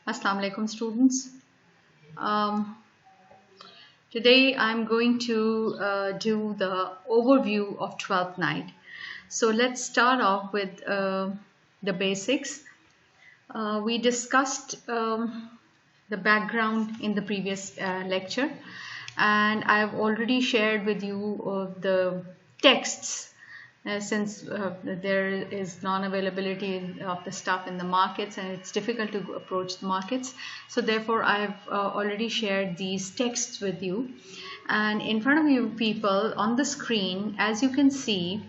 Assalamu alaikum students. Um, Today I'm going to do the overview of 12th night. So let's start off with the basics. We discussed the background in the previous lecture, and I've already shared with you the texts since there is non-availability of the stuff in the markets and it's difficult to approach the markets. So therefore I have already shared these texts with you, and in front of you people on the screen, as you can see,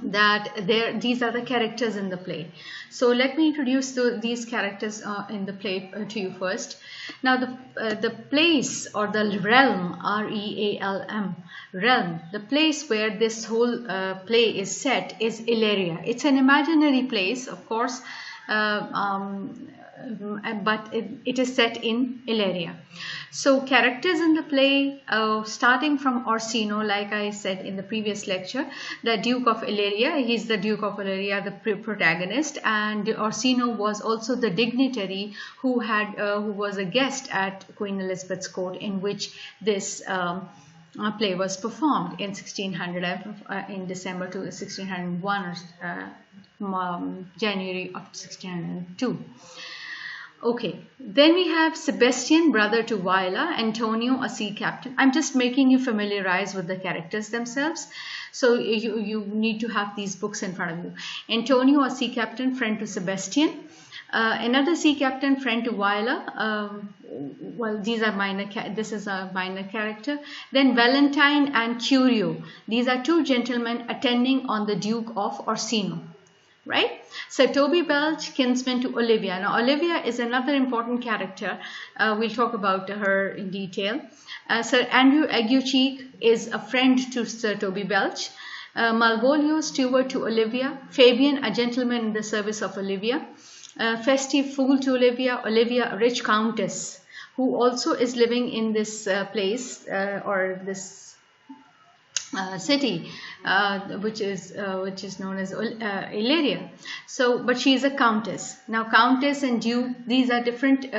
that these are the characters in the play. So let me introduce these characters in the play to you first. Now the place or the realm, R-E-A-L-M, realm, the place where this whole play is set is Illyria. It's an imaginary place, of course, but it is set in Illyria. So characters in the play, starting from Orsino, like I said in the previous lecture, the Duke of Illyria, he's the Duke of Illyria, the protagonist, and Orsino was also the dignitary who was a guest at Queen Elizabeth's court, in which this play was performed in 1600, in December to 1601 or January of 1602. Okay, then we have Sebastian, brother to Viola, Antonio, a sea captain. I'm just making you familiarize with the characters themselves. So you need to have these books in front of you. Antonio, a sea captain, friend to Sebastian. Another sea captain, friend to Viola. Well, these are this is a minor character. Then Valentine and Curio. These are two gentlemen attending on the Duke of Orsino. Right? Sir Toby Belch, kinsman to Olivia. Now, Olivia is another important character. We'll talk about her in detail. Sir Andrew Aguecheek is a friend to Sir Toby Belch. Malvolio, steward to Olivia. Fabian, a gentleman in the service of Olivia. Festive fool to Olivia. Olivia, a rich countess, who also is living in this place or this city, which is known as Illyria. So, but she is a countess. Now, countess and duke, these are different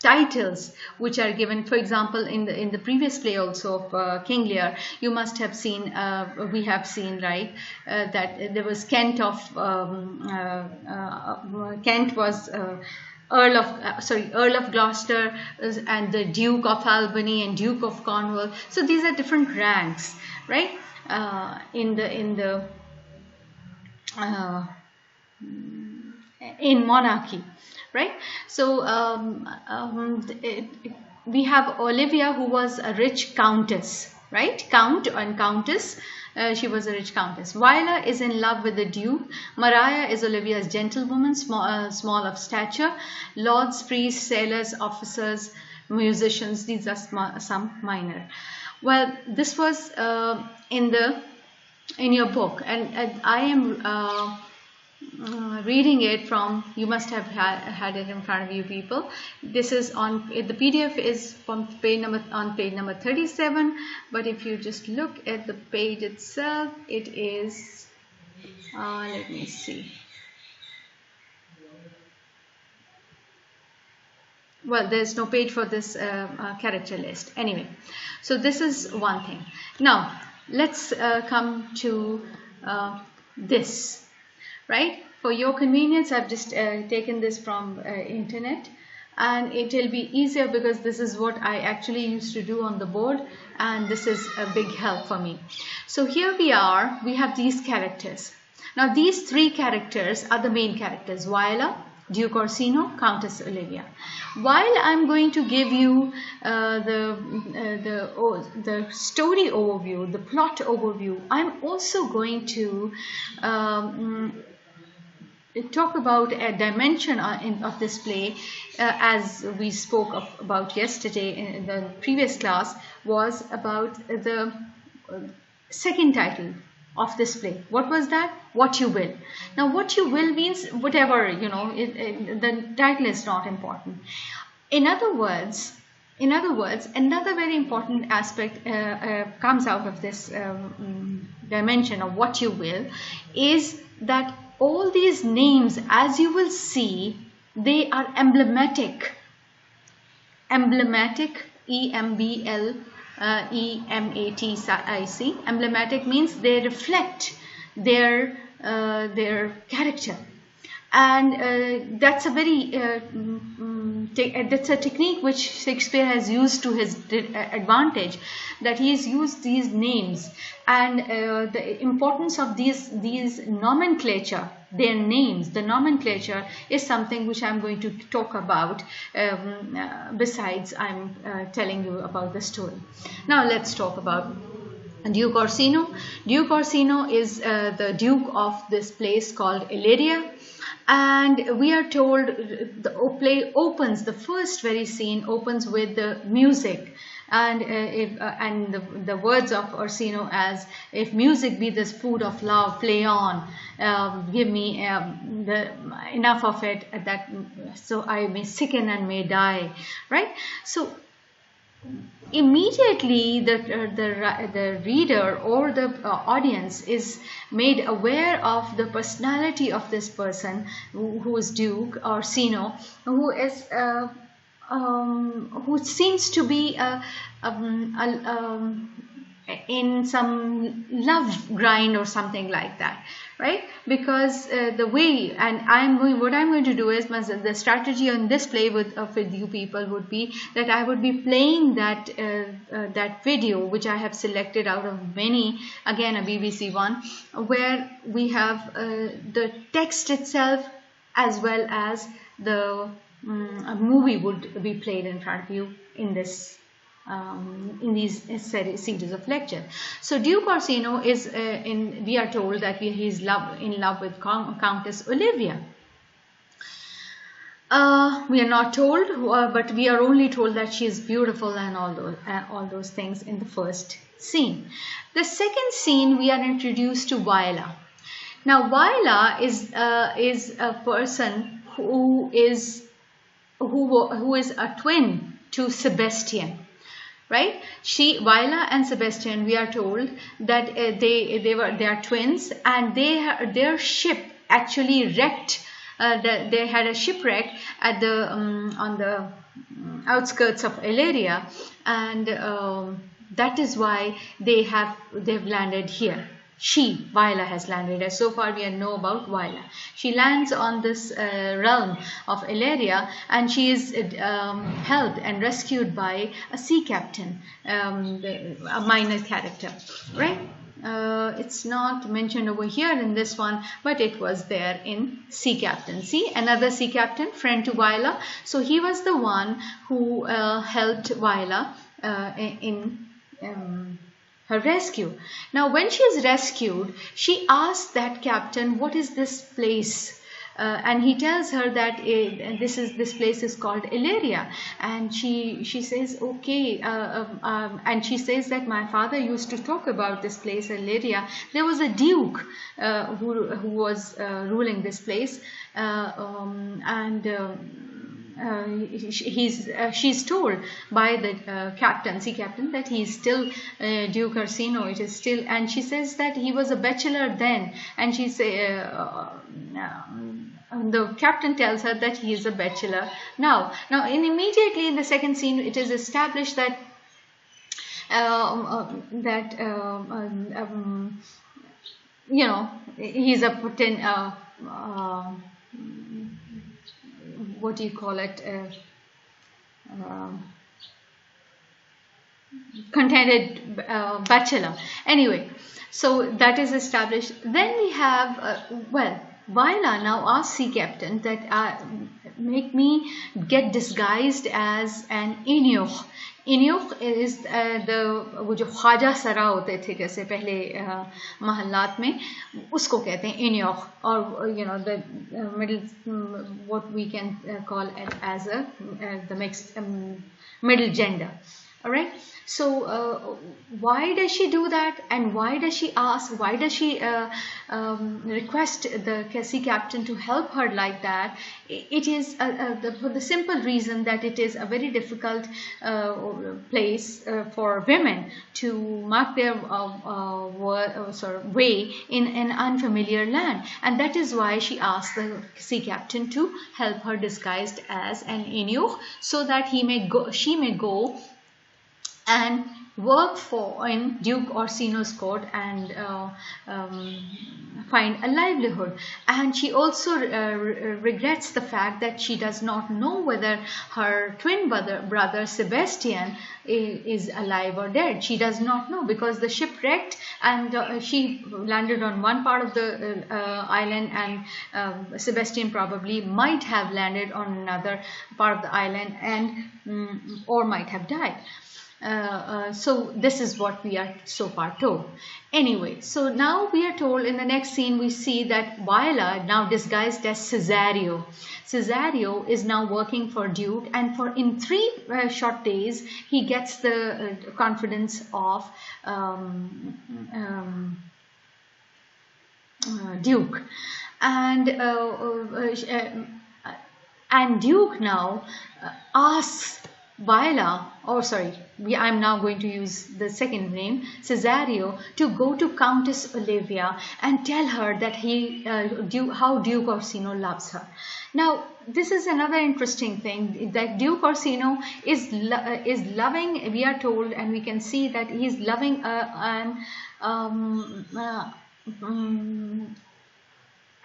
titles which are given. For example, in the previous play also of King Lear, you must have seen, we have seen, right, that there was Kent of Kent was Earl of Gloucester, and the Duke of Albany and Duke of Cornwall. So these are different ranks, right? In monarchy, right? So we have Olivia, who was a rich countess, right? Count and countess. She was a rich countess. Viola is in love with the Duke. Maria is Olivia's gentlewoman, small of stature. Lords, priests, sailors, officers, musicians, these are some minor. Well, this was in your book, and I am reading it from, you must have had it in front of you people. This is on, the PDF is on page number 37, but if you just look at the page itself, it is, let me see. Well, there's no page for this character list. Anyway, so this is one thing. Now, let's come to this. Right? For your convenience, I've just taken this from internet, and it will be easier because this is what I actually used to do on the board, and this is a big help for me. So here we have these characters. Now these three characters are the main characters: Viola, Duke Orsino, Countess Olivia. While I'm going to give you the story overview, the plot overview, I'm also going to talk about a dimension of this play, as we spoke about yesterday in the previous class, was about the second title of this play. What was that? What You Will. Now, what you will means whatever, you know, the title is not important. In other words, another very important aspect comes out of this dimension of what you will, is that all these names, as you will see, they are emblematic. Emblematic, EMBLEMATIC. Emblematic means they reflect their character, and that's a very that's a technique which Shakespeare has used to his advantage, that he has used these names, and the importance of these nomenclature, their names, the nomenclature is something which I'm going to talk about besides I'm telling you about the story. Now let's talk about Duke Orsino. Duke Orsino is the Duke of this place called Illyria, and we are told the play opens, the first very scene opens with the music, and the words of Orsino as, if music be this food of love, play on, give me enough of it, that so I may sicken and may die, right? So immediately the reader or the audience is made aware of the personality of this person who is Duke Orsino, who is who seems to be in some love grind or something like that, right? Because the way, and what I'm going to do is, the strategy on this play with you people would be that I would be playing that that video which I have selected out of many, again a BBC one, where we have the text itself as well as the a movie would be played in front of you in this in these series of lectures. So Duke Orsino is we are told that he is in love with Countess Olivia. We are not told, but we are only told that she is beautiful and all those things in the first scene. The second scene, we are introduced to Viola. Now Viola is a person who is a twin to Sebastian. Right? Viola and Sebastian, we are told that they are twins, and their ship actually wrecked. They had a shipwreck at the on the outskirts of Illyria, and that is why they've landed here. Viola has landed. So far we know about Viola. She lands on this realm of Illyria, and she is helped and rescued by a sea captain, a minor character, right? It's not mentioned over here in this one, but it was there in Sea Captain. See, another sea captain, friend to Viola. So he was the one who helped Viola in her rescue. Now when she is rescued, she asks that captain, what is this place? And he tells her that this place is called Illyria, and she says okay, and she says that my father used to talk about this place Illyria. There was a duke who was ruling this place, she's told by the sea captain that he is still Duke Orsino. It is still, and she says that he was a bachelor then, and she say the captain tells her that he is a bachelor now. Immediately in the second scene, it is established that you know, he's a what do you call it? Contented bachelor. Anyway, so that is established. Then we have Viola now asks sea captain that make me get disguised as an eunuch. Eunuch is वो जो ख्वाजा सरा होते थे जैसे पहले महल्लात में, उसको कहते हैं eunuch, or you know the middle, what we can call it as the mixed middle gender. All right. So why does she do that, and why does she ask, why does she request the sea captain to help her like that? It is for the simple reason that it is a very difficult place for women to mark their way in an unfamiliar land, and that is why she asked the sea captain to help her disguised as an eunuch, so that she may go and work for in Duke Orsino's court and find a livelihood. And she also regrets the fact that she does not know whether her twin brother Sebastian is alive or dead. She does not know, because the ship wrecked and she landed on one part of the island, and Sebastian probably might have landed on another part of the island, and or might have died. So this is what we are so far told. Anyway, so now we are told in the next scene, we see that Viola, now disguised as Cesario. Cesario is now working for Duke, and in 3 short days he gets the confidence of Duke, and Duke now asks Viola, I'm now going to use the second name, Cesario, to go to Countess Olivia and tell her that how Duke Orsino loves her. Now, this is another interesting thing, that Duke Orsino is loving, we are told, and we can see that he is loving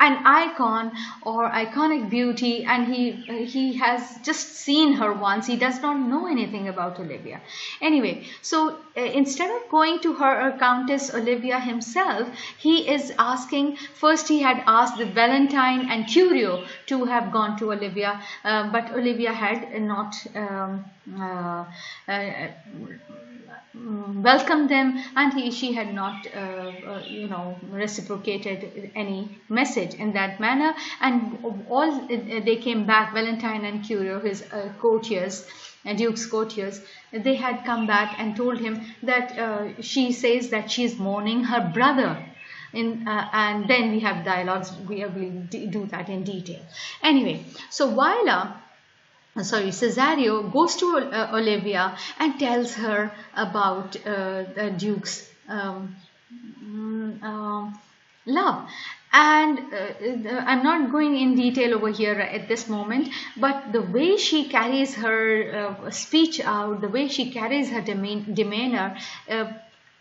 an icon or iconic beauty, and he has just seen her once. He does not know anything about Olivia. Anyway, so instead of going to her Countess Olivia himself, he is asking, first he had asked the Valentine and Curio to have gone to Olivia, but Olivia had not welcomed them, and she had not reciprocated any message in that manner. And all they came back, Valentine and Curio, his courtiers, Duke's courtiers, they had come back and told him that she says that she is mourning her brother. And then we have dialogues, we will do that in detail. Anyway, so Cesario goes to Olivia and tells her about the Duke's love. And I'm not going in detail over here at this moment, but the way she carries her speech out, the way she carries her demeanor,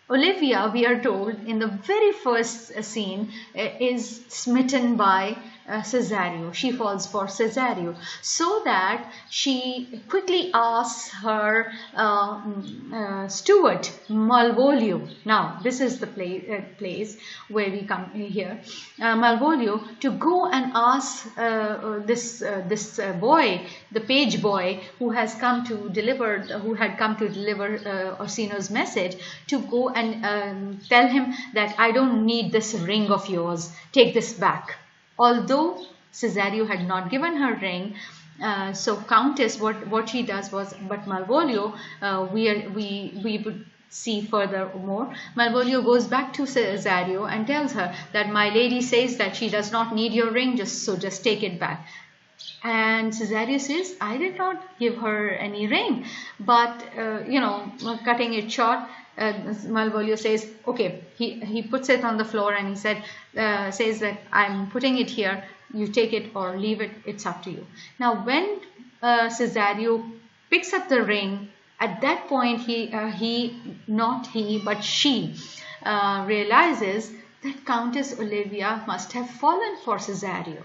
Olivia, we are told in the very first scene, is smitten by Cesario. She falls for Cesario, so that she quickly asks her steward Malvolio. Now this is the place where we come here, Malvolio, to go and ask this boy, the page boy who had come to deliver Orsino's message, to go and tell him that I don't need this ring of yours, take this back. Although Cesario had not given her ring, so Countess, what she does was, but Malvolio, we would see furthermore, Malvolio goes back to Cesario and tells her that my lady says that she does not need your ring, just take it back. And Cesario says, I did not give her any ring, but cutting it short, Malvolio says, okay, he puts it on the floor, and he says that I'm putting it here, you take it or leave it, it's up to you. Now when Cesario picks up the ring, at that point but she realizes that Countess Olivia must have fallen for Cesario.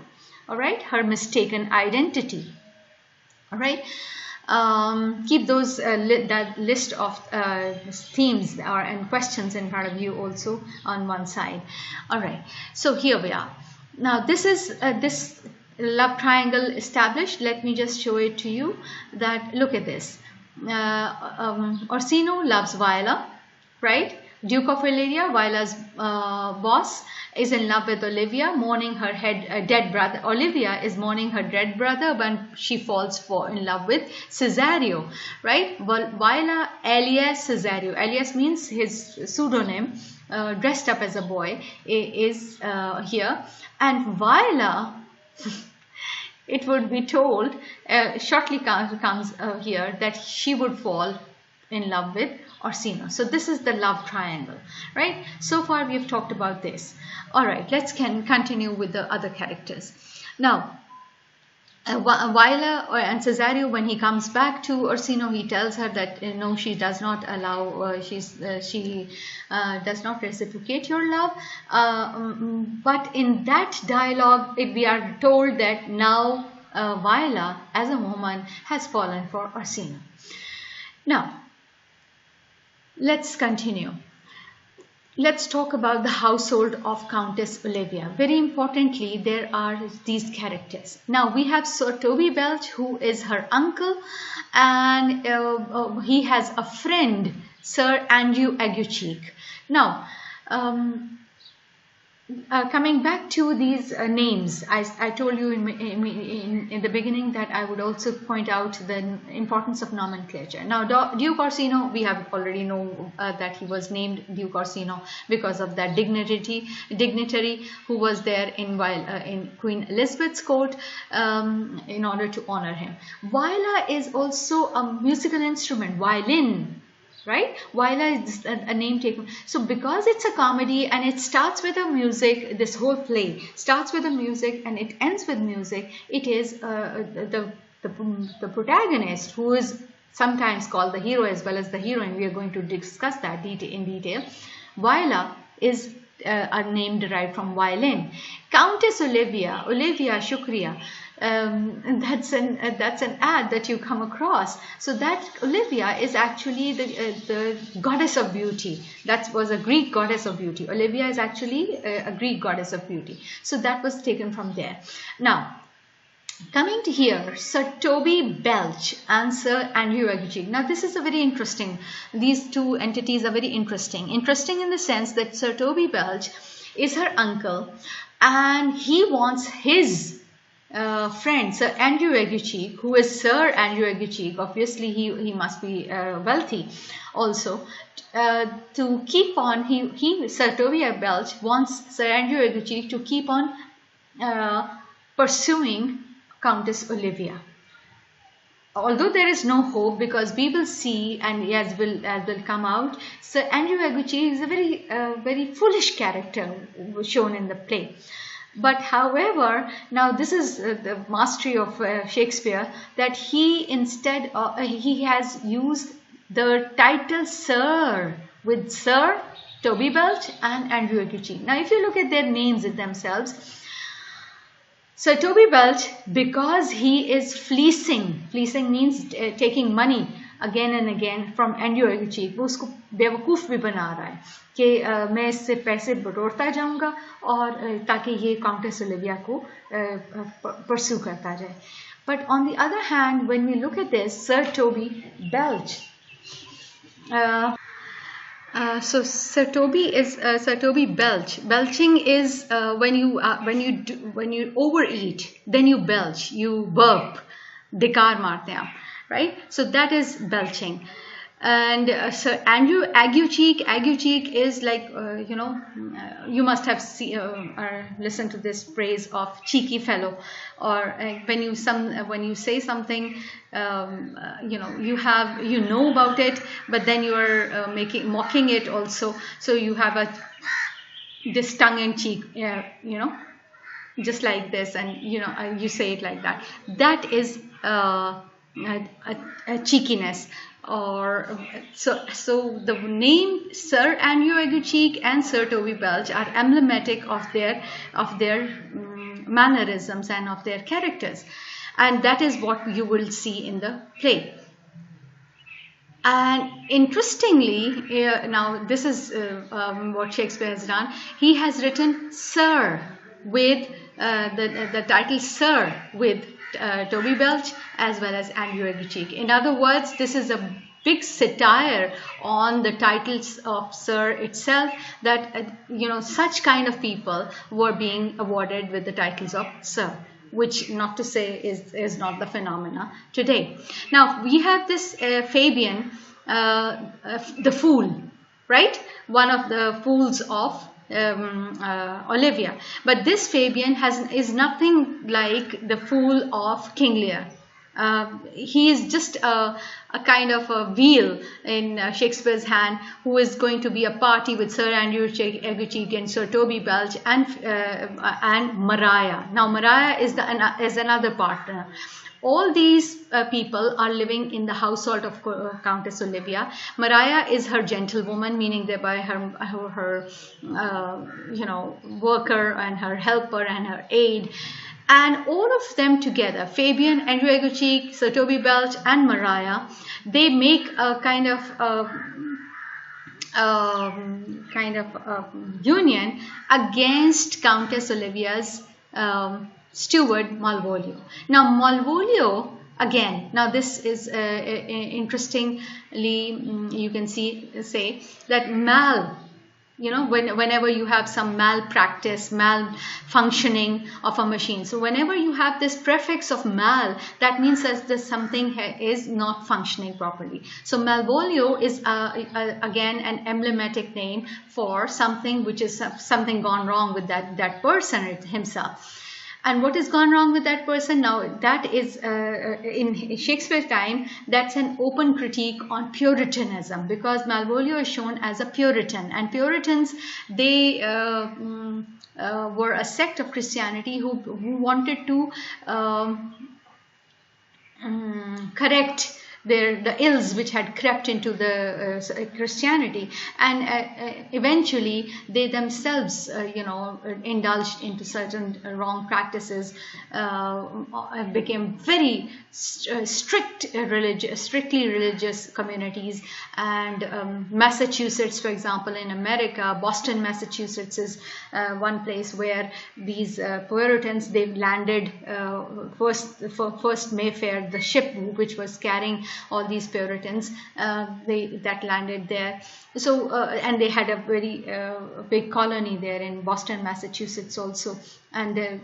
All right, her mistaken identity. All right. Keep those that list of themes and questions in front of you also on one side. All right, so here we are. Now this is this love triangle established. Let me just show it to you. That look at this. Orsino loves Viola, right? Duke of Illyria, Viola's boss, is in love with Olivia, mourning her dead brother. Olivia is mourning her dead brother when she falls in love with Cesario, right? Well, Viola alias Cesario, alias means his pseudonym, dressed up as a boy, is here. And Viola, it would be told, shortly comes here, that she would fall in love with Orsino. So this is the love triangle, right? So far we have talked about this. All right, let's continue with the other characters. Now, Viola and Cesario, when he comes back to Orsino, he tells her that no, she does not allow, she does not reciprocate your love. But in that dialogue, we are told that now Viola, as a woman, has fallen for Orsino. Now, let's continue. Let's talk about the household of Countess Olivia. Very importantly, there are these characters. Now, we have Sir Toby Belch, who is her uncle, and he has a friend, Sir Andrew Aguecheek. Now, coming back to these names, I told you in the beginning that I would also point out the importance of nomenclature. Now, Duke Orsino, we have already know that he was named Duke Orsino because of that dignitary who was there in Queen Elizabeth's court in order to honor him. Viola is also a musical instrument, violin. Right? Viola is a name taken. So because it's a comedy and it starts with a music, this whole play starts with a music and it ends with music, it is the protagonist, who is sometimes called the hero as well as the heroine. We are going to discuss that in detail. Viola is a name derived from violin. Countess Olivia Shukriya. That's an ad that you come across. So that Olivia is actually the goddess of beauty. That was a Greek goddess of beauty. Olivia is actually a Greek goddess of beauty. So that was taken from there. Now, coming to here, Sir Toby Belch and Sir Andrew Aguecheek. Now, this is a very interesting. These two entities are very interesting. Interesting in the sense that Sir Toby Belch is her uncle, and he wants his friend Sir Andrew Aguecheek, who is Sir Andrew Aguecheek. Obviously, he must be wealthy also. To keep on, Sir Toby Belch wants Sir Andrew Aguecheek to keep on pursuing Countess Olivia. Although there is no hope, because we will see, and as will come out, Sir Andrew Aguecheek is a very foolish character shown in the play. But however, now this is the mastery of Shakespeare, that he instead he has used the title Sir with Sir Toby Belch and Andrew Aguecheek. Now, if you look at their names themselves, Sir Toby Belch, because he is fleecing means taking money again and again from Andrew Aguecheek, वो उसको बेवकूफ़ भी बना रहा है कि मैं इससे पैसे बटोरता जाऊंगा और ताकि ये काउंटेस ओलिविया को pursue करता जाए. But on the other hand, when we look at this, Sir Toby Belch. So Sir Toby Belch. Belching is when you overeat, then you belch, you burp, डिकार मारते हैं आप, right? So that is belching. And Sir Andrew Aguecheek is like you must have seen or listened to this phrase of cheeky fellow, or when you say something you know about it, but then you are mocking it also, so you have this tongue in cheek, just like this, and you say it like that. That is a cheekiness. Or so the name Sir Andrew Aguecheek and Sir Toby Belch are emblematic of their mannerisms and of their characters, and that is what you will see in the play. And interestingly, now this is what Shakespeare has done. He has written Sir with the title Sir with Toby Belch as well as Andrew Aguecheek. In other words, this is a big satire on the titles of Sir itself, that such kind of people were being awarded with the titles of Sir, which not to say is not the phenomena today. Now we have this Fabian, the fool, right? One of the fools of Olivia. But this Fabian is nothing like the fool of King Lear. He is just a kind of a wheel in Shakespeare's hand, who is going to be a party with Sir Andrew Aguecheek and Sir Toby Belch and Maria. Now Maria is another partner. All these people are living in the household of Countess Olivia. Maria is her gentlewoman, meaning thereby her worker and her helper and her aide. And all of them together, Fabian, Andrew Aguecheek, Sir Toby Belch and Maria, they make a kind of union against Countess Olivia's steward Malvolio. Now Malvolio, again, now this is interestingly, you can say that whenever you have some malpractice, malfunctioning of a machine. So whenever you have this prefix of mal, that means that something is not functioning properly. So Malvolio is again an emblematic name for something which is something gone wrong with that person himself. And what has gone wrong with that person? Now that is in Shakespeare's time, that's an open critique on Puritanism, because Malvolio is shown as a Puritan, and Puritans, they were a sect of Christianity who wanted to correct the ills which had crept into the Christianity, and eventually they themselves indulged into certain wrong practices, became very strictly religious communities. And Massachusetts, for example, in America, Boston, Massachusetts is one place where these Puritans, they landed first Mayfair, the ship which was carrying all these Puritans, that landed there. So and they had a very big colony there in Boston, Massachusetts also. And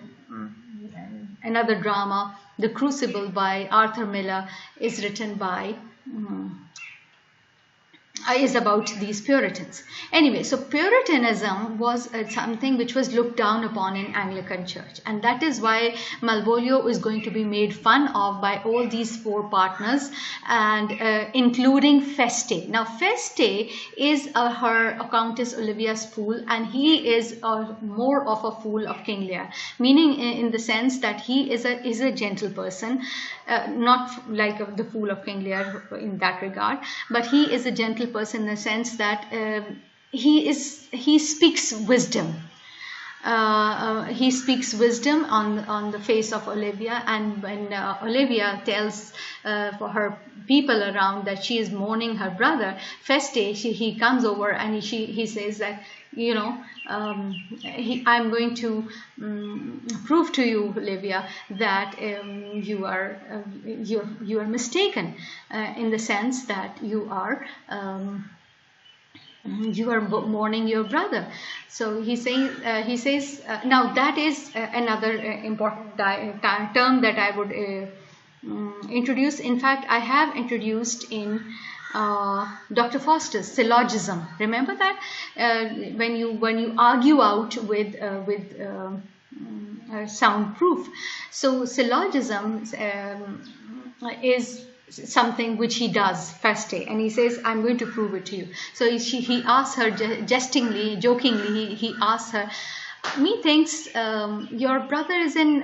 another drama, The Crucible by Arthur Miller, is written by is about these Puritans. Anyway, so Puritanism was something which was looked down upon in Anglican Church, and that is why Malvolio is going to be made fun of by all these four partners, and including Feste. Now Feste is her Countess Olivia's fool, and he is more of a fool of King Lear, meaning in the sense that he is a gentle person, not like the fool of King Lear in that regard, but he is a gentle person in the sense that he speaks wisdom. He speaks wisdom on the face of Olivia, and when Olivia tells for her people around that she is mourning her brother Feste, he comes over and he says that, I'm going to prove to you, Olivia, that you are mistaken, in the sense that you are mourning your brother. So he says now that is another important term that I would introduce. In fact, I have introduced in Dr. Foster's syllogism. Remember that when you argue out with sound proof. So syllogism is something which he does, Feste, and he says, I'm going to prove it to you. So he asks her jestingly, jokingly, he asks her, methinks your brother is in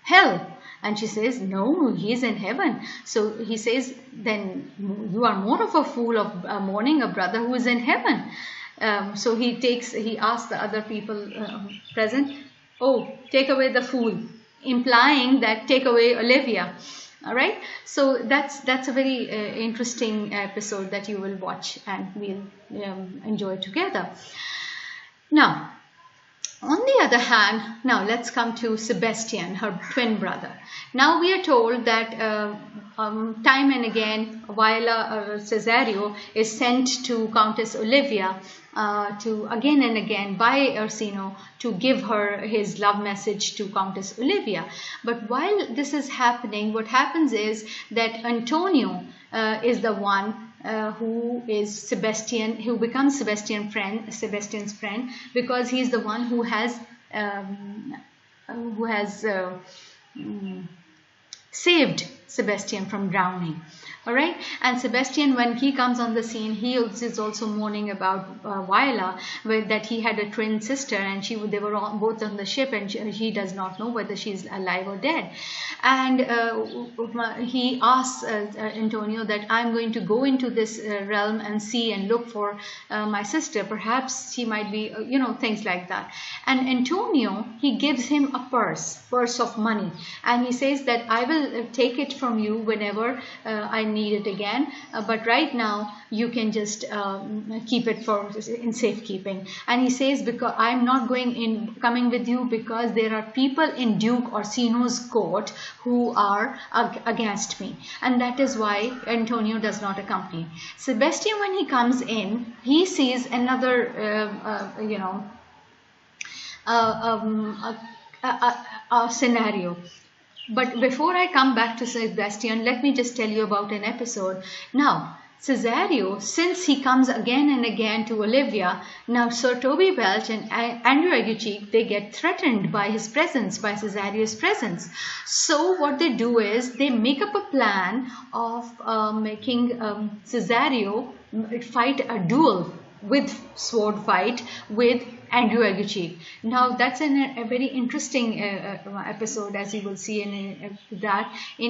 hell. And she says, no, he is in heaven. So he says, then you are more of a fool of mourning a brother who is in heaven. So he asks the other people present, oh, take away the fool, implying that take away Olivia. All right, so that's a very interesting episode that you will watch and we'll enjoy together. Now, On the other hand, now let's come to Sebastian, her twin brother. Now we are told that time and again, Viola Cesario is sent to Countess Olivia to again and again by Orsino to give her his love message to Countess Olivia. But while this is happening, what happens is that Antonio is the one who is Sebastian, who becomes Sebastian's friend, because he is the one who has saved Sebastian from drowning. All right, and Sebastian, when he comes on the scene, he is also mourning about Viola, that he had a twin sister, and they were both on the ship, and he does not know whether she's alive or dead. And he asks Antonio that I'm going to go into this realm and see and look for my sister. Perhaps she might be, things like that. And Antonio, he gives him a purse of money, and he says that I will take it from you whenever I need it again, but right now you can just keep it in safekeeping. And he says, because I'm not coming with you, because there are people in Duke Orsino's court who are against me, and that is why Antonio does not accompany. Sebastian, when he comes in, he sees another scenario. But before I come back to Sebastian, let me just tell you about an episode. Now, Cesario, since he comes again and again to Olivia, now Sir Toby Belch and Andrew Aguecheek, they get threatened by his presence, by Cesario's presence. So what they do is they make up a plan of making Cesario fight a duel sword fight with Andrew Aguecheek. Now that's a very interesting episode, as you will see in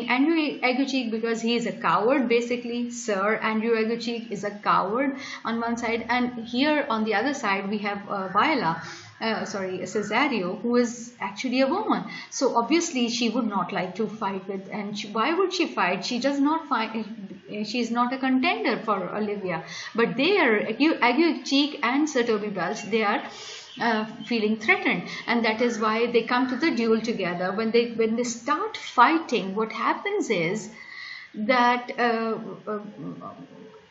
Andrew Aguecheek, because he is a coward basically. Sir Andrew Aguecheek is a coward on one side, and here on the other side we have Cesario, who is actually a woman. So obviously she would not like to fight with, and why would she fight? She does not fight. She is not a contender for Olivia. But there, Aguecheek and Sir Toby Belch, they are feeling threatened, and that is why they come to the duel together. When they start fighting, what happens is that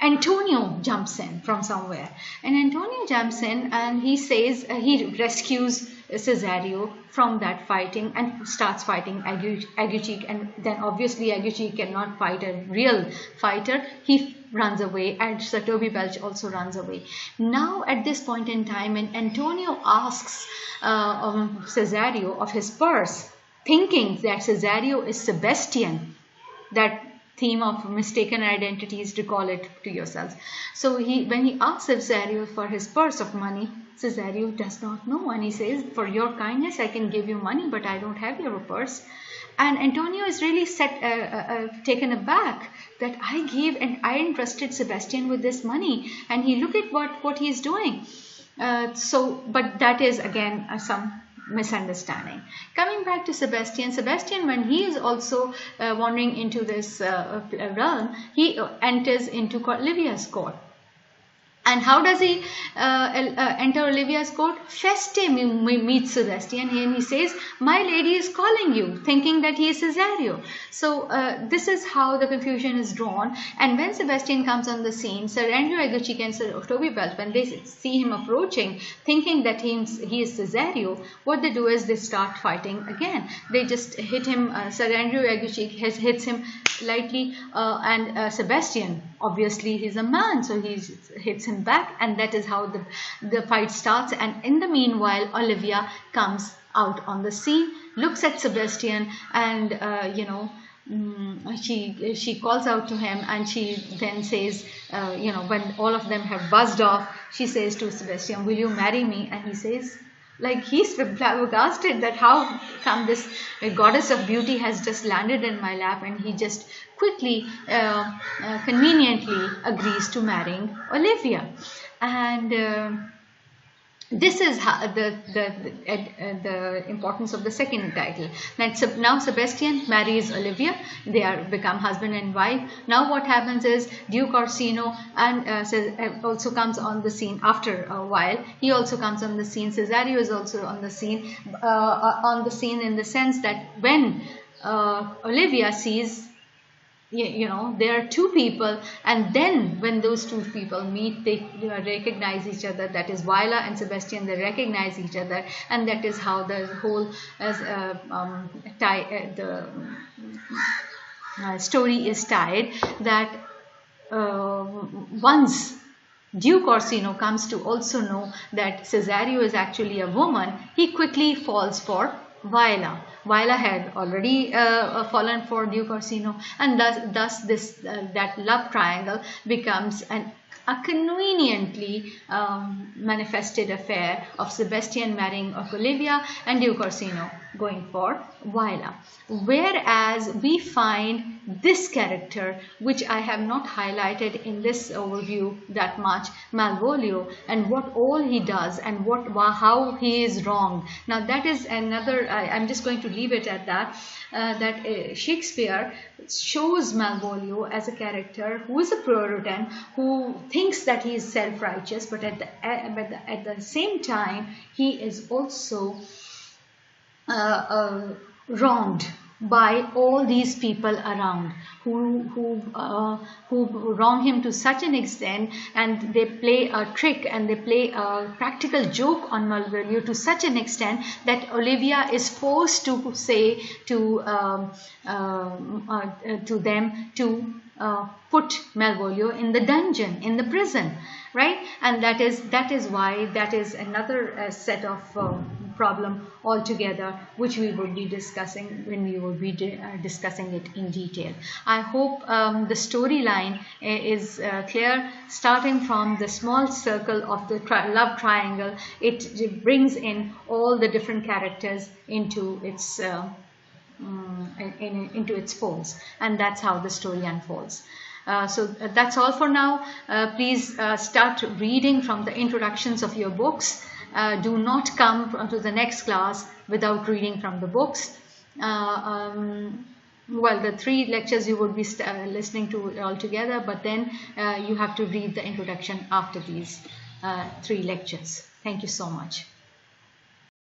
Antonio jumps in from somewhere, and Antonio jumps in and he says he rescues Cesario from that fighting and starts fighting Aguecheek, and then obviously Aguecheek cannot fight a real fighter. He runs away, and Sir Toby Belch also runs away. Now at this point in time, and Antonio asks Cesario of his purse, thinking that Cesario is Sebastian. That theme of mistaken identities, recall it to yourselves. So when he asks Cesario for his purse of money, Cesario does not know, and he says, for your kindness I can give you money, but I don't have your purse. And Antonio is really taken aback that I entrusted Sebastian with this money, and look at what he's doing. But that is again some misunderstanding. Coming back to Sebastian, when he is also wandering into this realm, he enters into Olivia's court. And how does he enter Olivia's court? Feste meets Sebastian, and he says, my lady is calling you, thinking that he is Cesario. So this is how the confusion is drawn. And when Sebastian comes on the scene, Sir Andrew Aguecheek and Sir Toby Belch, when they see him approaching, thinking that he is Cesario, what they do is they start fighting again. They just hit him. Sir Andrew Aguecheek hits him lightly, and Sebastian, obviously he's a man, so he hits him back, and that is how the fight starts. And in the meanwhile, Olivia comes out on the scene, looks at Sebastian, and she calls out to him, and she then says, when all of them have buzzed off, she says to Sebastian, will you marry me? And he says, like he's flabbergasted that how come this goddess of beauty has just landed in my lap, and he just quickly, conveniently agrees to marrying Olivia. And this is how the importance of the second title. Now Sebastian marries Olivia. They are become husband and wife. Now what happens is Duke Orsino and also comes on the scene after a while. He also comes on the scene. Cesario is also on the scene. In the sense that when Olivia sees, you know, there are two people, and then when those two people meet, they recognize each other. That is Viola and Sebastian. They recognize each other, and that is how the whole story is tied. That once Duke Orsino comes to also know that Cesario is actually a woman, he quickly falls for Viola. Viola had already fallen for Duke Orsino, and thus this that love triangle becomes a conveniently manifested affair of Sebastian marrying Olivia and Duke Orsino going for Viola. Whereas we find this character, which I have not highlighted in this overview that much, Malvolio, and what all he does and how he is wronged. Now that is another, I'm just going to leave it at that. Shakespeare shows Malvolio as a character who is a Puritan, who thinks that he is self-righteous, but at the same time he is also wronged by all these people around who wrong him to such an extent, and they play a trick and they play a practical joke on Malvolio to such an extent that Olivia is forced to say to them to put Malvolio in the dungeon, in the prison, right? And that is why that is another set of problem altogether, which we will be discussing when we will be discussing it in detail. I hope the storyline is clear. Starting from the small circle of the love triangle, it brings in all the different characters into its into its folds, and that's how the story unfolds. So that's all for now. Please start reading from the introductions of your books. Do not come to the next class without reading from the books. Well, the 3 lectures you will be listening to all together, but then you have to read the introduction after these 3 lectures. Thank you so much.